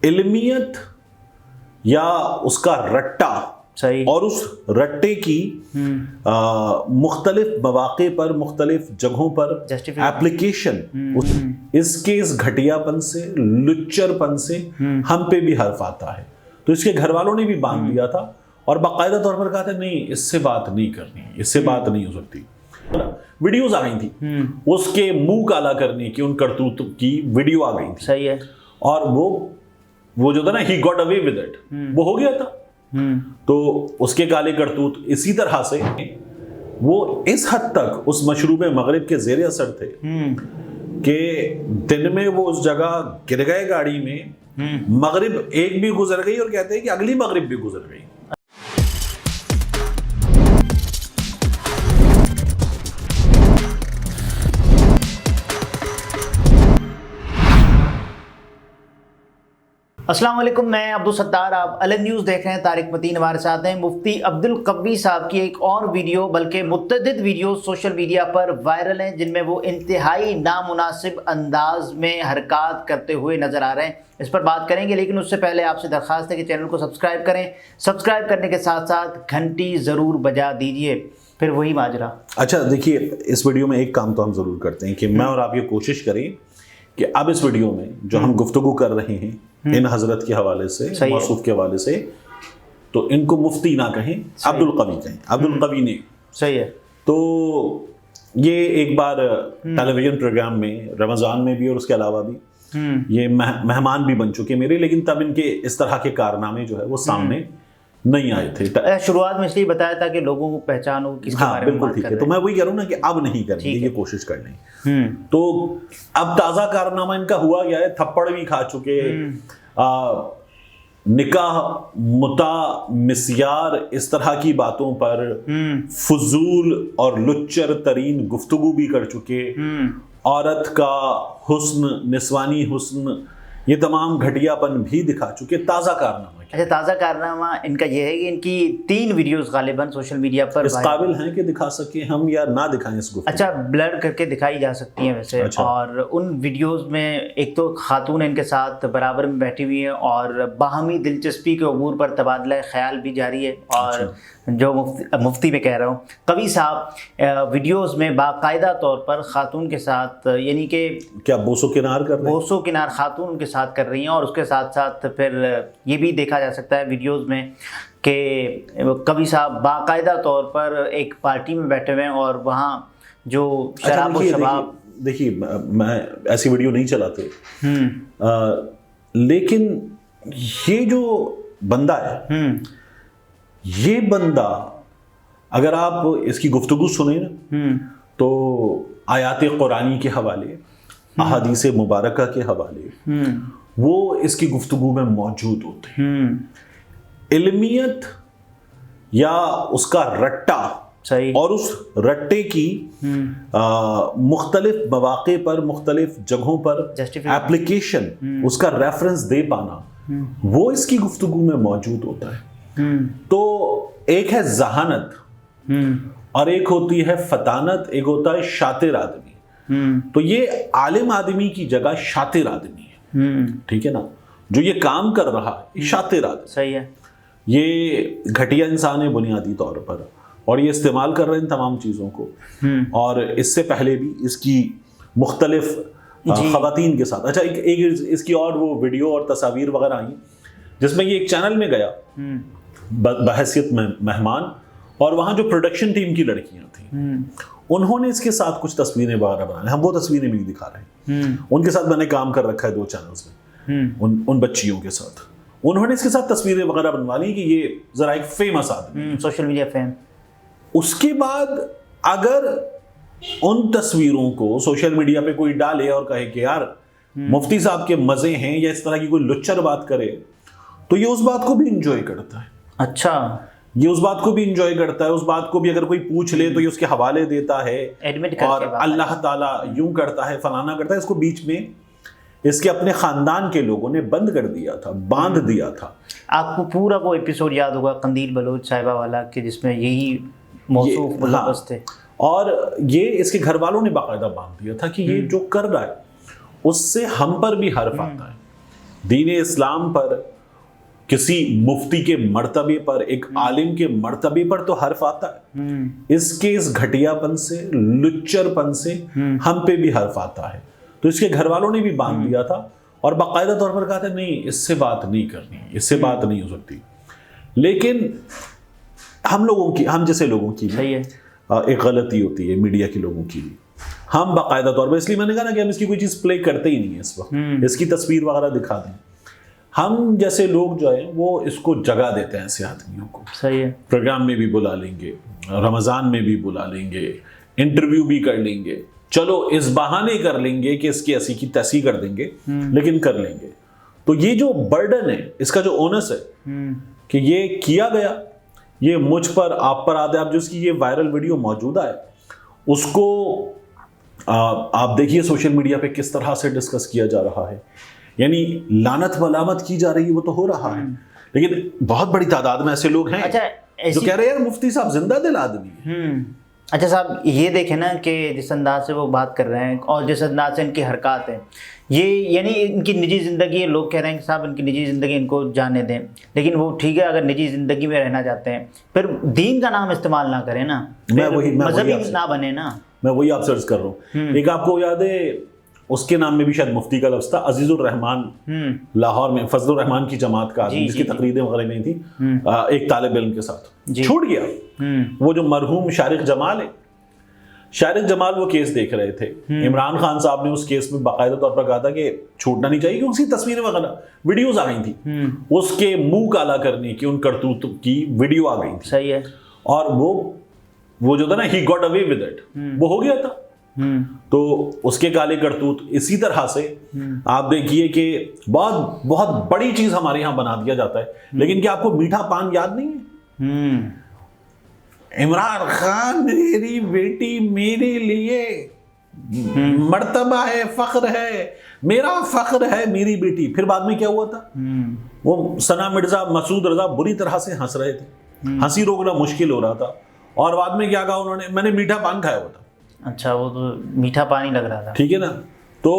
علمیت یا اس کا رٹا اور اس رٹے کی مختلف مواقع پر مختلف جگہوں پر ایپلیکیشن اس کے اس گھٹیا پن سے لچر پن سے ہم پہ بھی حرف آتا ہے. تو اس کے گھر والوں نے بھی باندھ دیا تھا اور باقاعدہ طور پر کہا تھا نہیں اس سے بات نہیں کرنی, اس سے بات نہیں ہو سکتی. ویڈیوز آ گئی تھی اس کے منہ کالا کرنے کی, ان کرتوت کی ویڈیو آ گئی تھی. صحیح ہے. اور وہ جو تھا نا he got away with it, وہ ہو گیا تھا. تو اس کے کالے کرتوت اسی طرح سے وہ اس حد تک اس مشروب مغرب کے زیر اثر تھے کہ دن میں وہ اس جگہ گر گئے گاڑی میں, مغرب ایک بھی گزر گئی اور کہتے ہیں کہ اگلی مغرب بھی گزر گئی. السلام علیکم, میں عبدالستار, آپ الگ نیوز دیکھ رہے ہیں. طارق متین ہمارے ساتھ ہیں. مفتی عبدالقوی صاحب کی ایک اور ویڈیو, بلکہ متعدد ویڈیو سوشل میڈیا پر وائرل ہیں جن میں وہ انتہائی نامناسب انداز میں حرکات کرتے ہوئے نظر آ رہے ہیں. اس پر بات کریں گے, لیکن اس سے پہلے آپ سے درخواست ہے کہ چینل کو سبسکرائب کریں. سبسکرائب کرنے کے ساتھ ساتھ گھنٹی ضرور بجا دیجئے. پھر وہی ماجرا. اچھا دیکھیے, اس ویڈیو میں ایک کام تو ہم ضرور کرتے ہیں کہ میں اور آپ یہ کوشش کریں کہ اب اس ویڈیو میں جو ہم گفتگو کر رہے ہیں ان حضرت کے حوالے سے, موصوف کے حوالے سے, تو ان کو مفتی نہ کہیں, عبدالقوی کہیں. عبدالقوی نے صحیح ہے. تو یہ ایک بار ٹیلی ویژن پروگرام میں رمضان میں بھی اور اس کے علاوہ بھی یہ مہمان بھی بن چکے میرے, لیکن تب ان کے اس طرح کے کارنامے جو ہے وہ سامنے نہیں آئے تھے. شروعات میں اس لیے بتایا تھا کہ لوگوں کو پہچان ہو کس کے بارے میں بات کر رہے ہیں. تو میں وہی کہہ رہا ہوں نا کہ اب نہیں کریں گے, یہ کوشش کر لیں. تو اب تازہ کارنامہ ان کا ہوا گیا ہے, تھپڑ بھی کھا چکے, نکاح متا مسیار اس طرح کی باتوں پر فضول اور لچر ترین گفتگو بھی کر چکے, عورت کا حسن, نسوانی حسن, یہ تمام گھٹیا پن بھی دکھا چکے. تازہ کارنامہ. اچھا, تازہ کارنامہ ان کا یہ ہے کہ ان کی 3 ویڈیوز غالباً سوشل میڈیا پر اس قابل ہیں کہ دکھا سکیں ہم یا نہ دکھائیں اس گفتگو. اچھا, بلر کر کے دکھائی جا سکتی ہیں ویسے. اور ان ویڈیوز میں ایک تو خاتون ان کے ساتھ برابر میں بیٹھی ہوئی ہیں اور باہمی دلچسپی کے امور پر تبادلہ خیال بھی جاری ہے. اور جو مفتی میں کہہ رہا ہوں, قوی صاحب ویڈیوز میں باقاعدہ طور پر خاتون کے ساتھ, یعنی کہ کیا بوسو کنار کر رہے ہیں, بوسو کنار خاتون ان کے ساتھ کر رہی ہیں. اور اس کے ساتھ ساتھ پھر یہ بھی دیکھا جا سکتا ہے ویڈیوز میں کہ قوی صاحب باقاعدہ طور پر ایک پارٹی میں بیٹھے ہوئے ہیں اور وہاں جو شراب و شباب. دیکھیے میں ایسی ویڈیو نہیں چلاتے, لیکن یہ جو بندہ ہے, یہ بندہ اگر آپ اس کی گفتگو سنیں نا تو آیات قرآنی کے حوالے, احادیث مبارکہ کے حوالے وہ اس کی گفتگو میں موجود ہوتے ہیں. علمیت یا اس کا رٹا اور اس رٹے کی مختلف مواقع پر مختلف جگہوں پر ایپلیکیشن, اس کا ریفرنس دے پانا, وہ اس کی گفتگو میں موجود ہوتا ہے. تو ایک ہے ذہانت اور ایک ہوتی ہے فطانت, ایک ہوتا ہے شاطر آدمی. تو یہ عالم آدمی کی جگہ شاطر آدمی ہے, ٹھیک ہے نا, جو یہ کام کر رہا ہے شاطر آدمی. صحیح ہے. یہ گھٹیا انسان ہے بنیادی طور پر, اور یہ استعمال کر رہے ہیں تمام چیزوں کو. اور اس سے پہلے بھی اس کی مختلف خواتین کے ساتھ, اچھا ایک اس کی اور وہ ویڈیو اور تصاویر وغیرہ آئیں جس میں یہ ایک چینل میں گیا بحیثیت مہمان, اور وہاں جو پروڈکشن ٹیم کی لڑکیاں تھیں انہوں نے اس کے ساتھ کچھ تصویریں وغیرہ بنا لی. ہم وہ تصویریں بھی دکھا رہے ہیں, ان کے ساتھ میں نے کام کر رکھا ہے 2 چینلز میں, ان بچیوں کے ساتھ. انہوں نے اس کے ساتھ تصویریں وغیرہ بنوا لی کہ یہ ذرا ایک فیمس آدمی, سوشل میڈیا فیم. اس کے بعد اگر ان تصویروں کو سوشل میڈیا پہ کوئی ڈالے اور کہے کہ یار مفتی صاحب کے مزے ہیں, یا اس طرح کی کوئی لچر بات کرے, تو یہ اس بات کو بھی انجوائے کرتا ہے. اچھا, یہ اس بات کو بھی انجوائے کرتا ہے, اس بات کو بھی اگر کوئی پوچھ لے تو یہ اس کے حوالے دیتا ہے, اور اللہ تعالیٰ یوں کرتا ہے, فلانا کرتا ہے. اس کو بیچ میں اس کے اپنے خاندان کے لوگوں نے بند کر دیا تھا, باندھ دیا تھا. آپ کو پورا وہ ایپیسوڈ یاد ہوگا قندیل بلوچ صاحبہ والا, کہ جس میں یہی موصوف ملبس تھے. اور یہ اس کے گھر والوں نے باقاعدہ باندھ دیا تھا کہ یہ جو کر رہا ہے اس سے ہم پر بھی حرف آتا ہے. دین اسلام پر، کسی مفتی کے مرتبے پر، ایک عالم کے مرتبے پر تو حرف آتا ہے، اس کے اس گھٹیا پن سے، لچر پن سے ہم پہ بھی حرف آتا ہے. تو اس کے گھر والوں نے بھی باندھ دیا تھا اور باقاعدہ طور پر کہا تھا نہیں اس سے بات نہیں کرنی، اس سے بات نہیں ہو سکتی. لیکن ہم جیسے لوگوں کی ایک غلطی ہوتی ہے، میڈیا کے لوگوں کی بھی، ہم باقاعدہ طور پر، اس لیے میں نے کہا نا کہ ہم اس کی کوئی چیز پلے کرتے ہی نہیں ہے اس وقت، اس کی تصویر وغیرہ دکھا دیں. ہم جیسے لوگ جو ہیں وہ اس کو جگہ دیتے ہیں ایسے آدمیوں کو. صحیح ہے. پروگرام میں بھی بلا لیں گے، رمضان میں بھی بلا لیں گے، انٹرویو بھی کر لیں گے، چلو اس بہانے کر لیں گے کہ اس کی ایسی کی تیسی کر دیں گے، لیکن کر لیں گے. تو یہ جو برڈن ہے، اس کا جو اونس ہے کہ یہ کیا گیا، یہ مجھ پر، آپ پر آدھے. آپ جو اس کی یہ وائرل ویڈیو موجودہ ہے اس کو آپ دیکھیے سوشل میڈیا پہ کس طرح سے ڈسکس کیا جا رہا ہے. یعنی لعنت ملامت کی جا رہی ہے، وہ تو ہو رہا ہے، لیکن بہت بڑی تعداد میں ایسے لوگ ہیں جو کہہ رہے ہیں یار مفتی صاحب زندہ دل آدمی ہے. اچھا صاحب یہ دیکھیں نا کہ جس انداز سے وہ بات کر رہے ہیں اور جس انداز سے ان کی حرکات ہیں، یہ یعنی ان کی نجی زندگی، لوگ کہہ رہے ہیں کہ صاحب ان کی نجی زندگی ان کو جانے دیں، لیکن وہ ٹھیک ہے اگر نجی زندگی میں رہنا چاہتے ہیں پھر دین کا نام استعمال نہ کریں نا، مذہبی نہ بنے نا. میں وہی آپ سے عرض کر رہا ہوں. ایک آپ کو یاد ہے اس کے نام میں بھی شاید مفتی کا لفظ تھا، عزیز الرحمان، لاہور میں فضل الرحمان کی جماعت کا آدمی جس کی تقریریں وغیرہ نہیں تھی، ایک طالب علم کے ساتھ چھوٹ گیا. وہ جو مرحوم شارق جمال ہے، شارق جمال وہ کیس دیکھ رہے تھے، عمران خان صاحب نے اس کیس میں باقاعدہ طور پر کہا تھا کہ چھوٹنا نہیں چاہیے، کیونکہ اس کی تصویریں وغیرہ ویڈیوز آ گئی تھیں، اس کے منہ کالا کرنے کی، ان کرتوت کی ویڈیو آ گئی تھی. صحیح ہے. اور وہ جو تھا نا he got away with it, وہ ہو گیا تھا. تو اس کے کالے کرتوت اسی طرح سے آپ دیکھیے کہ بہت بہت بڑی چیز ہمارے یہاں بنا دیا جاتا ہے. لیکن کیا آپ کو میٹھا پان یاد نہیں ہے؟ عمران خان میری بیٹی میرے لیے مرتبہ ہے، فخر ہے، میرا فخر ہے میری بیٹی. پھر بعد میں کیا ہوا تھا؟ وہ ثنا مرزا، مسعود رضا بری طرح سے ہنس رہے تھے، ہنسی روکنا مشکل ہو رہا تھا، اور بعد میں کیا کہا انہوں نے؟ میں نے میٹھا پان کھایا ہوا تھا. اچھا وہ تو میٹھا پانی لگ رہا تھا. ٹھیک ہے نا. تو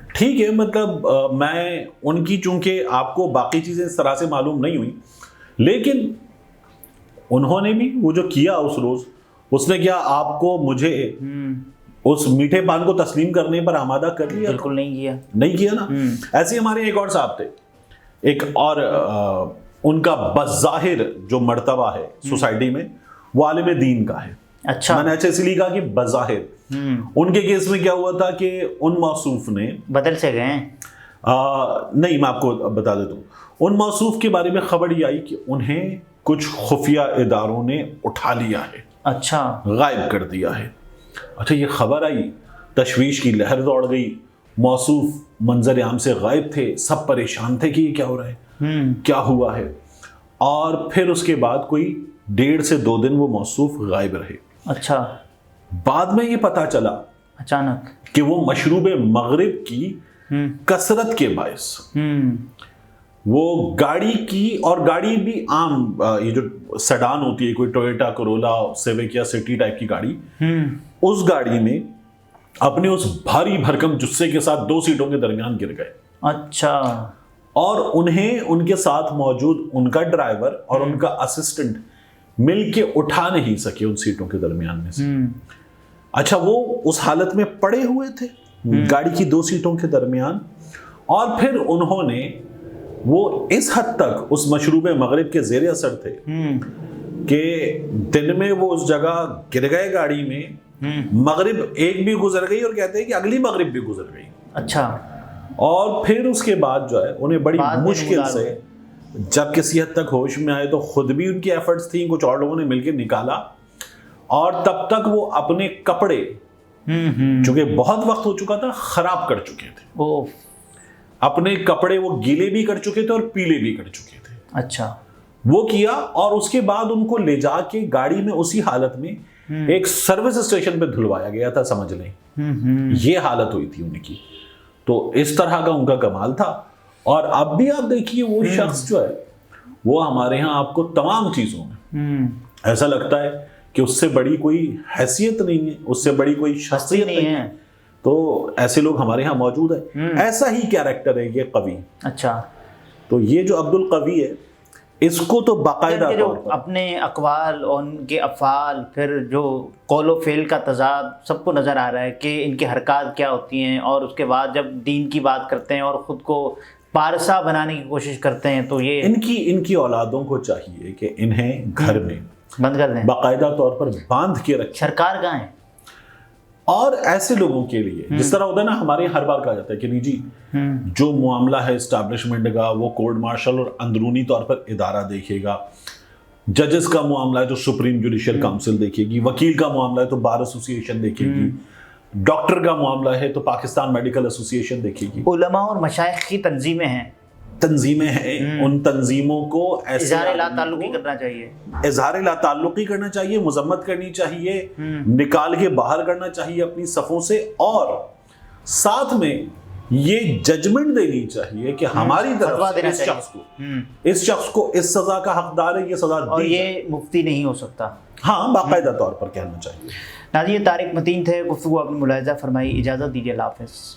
ٹھیک ہے، مطلب میں ان کی چونکہ آپ کو باقی چیزیں اس طرح سے معلوم نہیں ہوئی، لیکن انہوں نے بھی وہ جو کیا اس روز، اس نے کیا آپ کو مجھے اس میٹھے پان کو تسلیم کرنے پر آمادہ کر لیا؟ بالکل نہیں کیا نا. ایسے ہمارے ایک اور صاحب تھے، ایک اور ان کا بظاہر جو مرتبہ ہے سوسائٹی میں وہ عالم دین کا ہے. اچھا، میں نے اچھا اس لیے کہا کہ بظاہر. ان کے کیس میں کیا ہوا تھا کہ ان موصوف نے بدل سے گئے نہیں، میں آپ کو بتا دیتا ہوں. ان موصوف کے بارے میں خبر یہ آئی کہ انہیں کچھ خفیہ اداروں نے اٹھا لیا ہے. اچھا، غائب کر دیا ہے. اچھا یہ خبر آئی، تشویش کی لہر دوڑ گئی، موصوف منظر عام سے غائب تھے، سب پریشان تھے کہ یہ کیا ہو رہا ہے، کیا ہوا ہے. اور پھر اس کے بعد کوئی 1.5 سے 2 دن وہ موصوف غائب رہے. اچھا، بعد میں یہ پتا چلا اچانک کہ وہ مشروب مغرب کی کثرت کے باعث وہ گاڑی کی، اور گاڑی بھی عام یہ جو سیڈان ہوتی ہے، کوئی ٹویوٹا کرولا، سیوک یا سٹی ٹائپ کی گاڑی، اس گاڑی میں اپنے اس بھاری بھرکم جثے کے ساتھ 2 سیٹوں کے درمیان گر گئے. اچھا، اور انہیں ان کے ساتھ موجود ان کا ڈرائیور اور ان کا اسسٹنٹ مل کے اٹھا نہیں سکے ان سیٹوں کے درمیان میں سے. اچھا وہ اس حالت میں پڑے ہوئے تھے گاڑی کی 2 سیٹوں کے درمیان، اور پھر انہوں نے وہ اس حد تک اس مشروب مغرب کے زیر اثر تھے کہ دن میں وہ اس جگہ گر گئے گاڑی میں، مغرب ایک بھی گزر گئی اور کہتے ہیں کہ اگلی مغرب بھی گزر گئی. اچھا، اور پھر اس کے بعد جو ہے انہیں بڑی مشکل سے جب کسی حد تک ہوش میں آئے تو خود بھی ان کی ایفرٹس تھیں، کچھ اور لوگوں نے مل کے نکالا، اور تب تک وہ اپنے کپڑے چونکہ بہت وقت ہو چکا تھا خراب کر چکے تھے. اپنے کپڑے وہ گیلے بھی کر چکے تھے اور پیلے بھی کر چکے تھے. اچھا، وہ کیا، اور اس کے بعد ان کو لے جا کے گاڑی میں اسی حالت میں ایک سروس اسٹیشن پہ دھلوایا گیا تھا، سمجھ لیں یہ حالت ہوئی تھی ان کی. تو اس طرح کا ان کا کمال تھا. اور اب بھی آپ دیکھیے وہ شخص جو ہے وہ ہمارے ہاں آپ کو تمام چیزوں میں ایسا لگتا ہے کہ اس سے بڑی کوئی حیثیت نہیں ہے، اس سے بڑی کوئی شخصیت نہیں ہے، تو ایسے لوگ ہمارے ہاں موجود ہیں. ایسا ہی کیریکٹر ہے یہ قوی. اچھا. تو یہ جو عبد القوی ہے اس کو تو باقاعدہ طور پر اپنے اقوال اور ان کے افعال پھر جو قول و فعل کا تضاد سب کو نظر آ رہا ہے کہ ان کی حرکات کیا ہوتی ہیں, اور اس کے بعد جب دین کی بات کرتے ہیں اور خود کو پارسا بنانے کی کوشش کرتے ہیں تو یہ ان کی اولادوں کو چاہیے کہ انہیں گھر میں بند کر دیں, باقاعدہ طور پر باندھ کے رکھیں. سرکار کہاں ہے؟ اور ایسے لوگوں کے لیے جس طرح ہوتا ہے نا, ہمارے ہر بار کہا جاتا ہے کہ نہیں جی جو معاملہ ہے اسٹیبلشمنٹ کا وہ کورٹ مارشل اور اندرونی طور پر ادارہ دیکھے گا, ججز کا معاملہ ہے تو سپریم جوڈیشل کاؤنسل دیکھے گی, وکیل کا معاملہ ہے تو بار ایسوسی ایشن دیکھے گی, ڈاکٹر کا معاملہ ہے تو پاکستان میڈیکل ایسوسی ایشن دیکھے گی. علماء اور مشائخ کی تنظیمیں ہیں, ان تنظیموں کو اظہار لا تعلقی کرنا چاہیے, اظہار لا تعلقی کرنا چاہیے, مذمت کرنی چاہیے, نکال کے باہر کرنا چاہیے اپنی صفوں سے, اور ساتھ میں یہ ججمنٹ دینی چاہیے کہ ہماری طرف سے اس شخص کو اس سزا کا حقدار ہے, یہ سزا دی, اور یہ مفتی نہیں ہو سکتا. ہاں باقاعدہ طور پر کہنا چاہیے. ناظرین طارق متین تھے, گفتگو آپ نے ملاحظہ فرمائی. اجازت دیجیے, اللہ حافظ.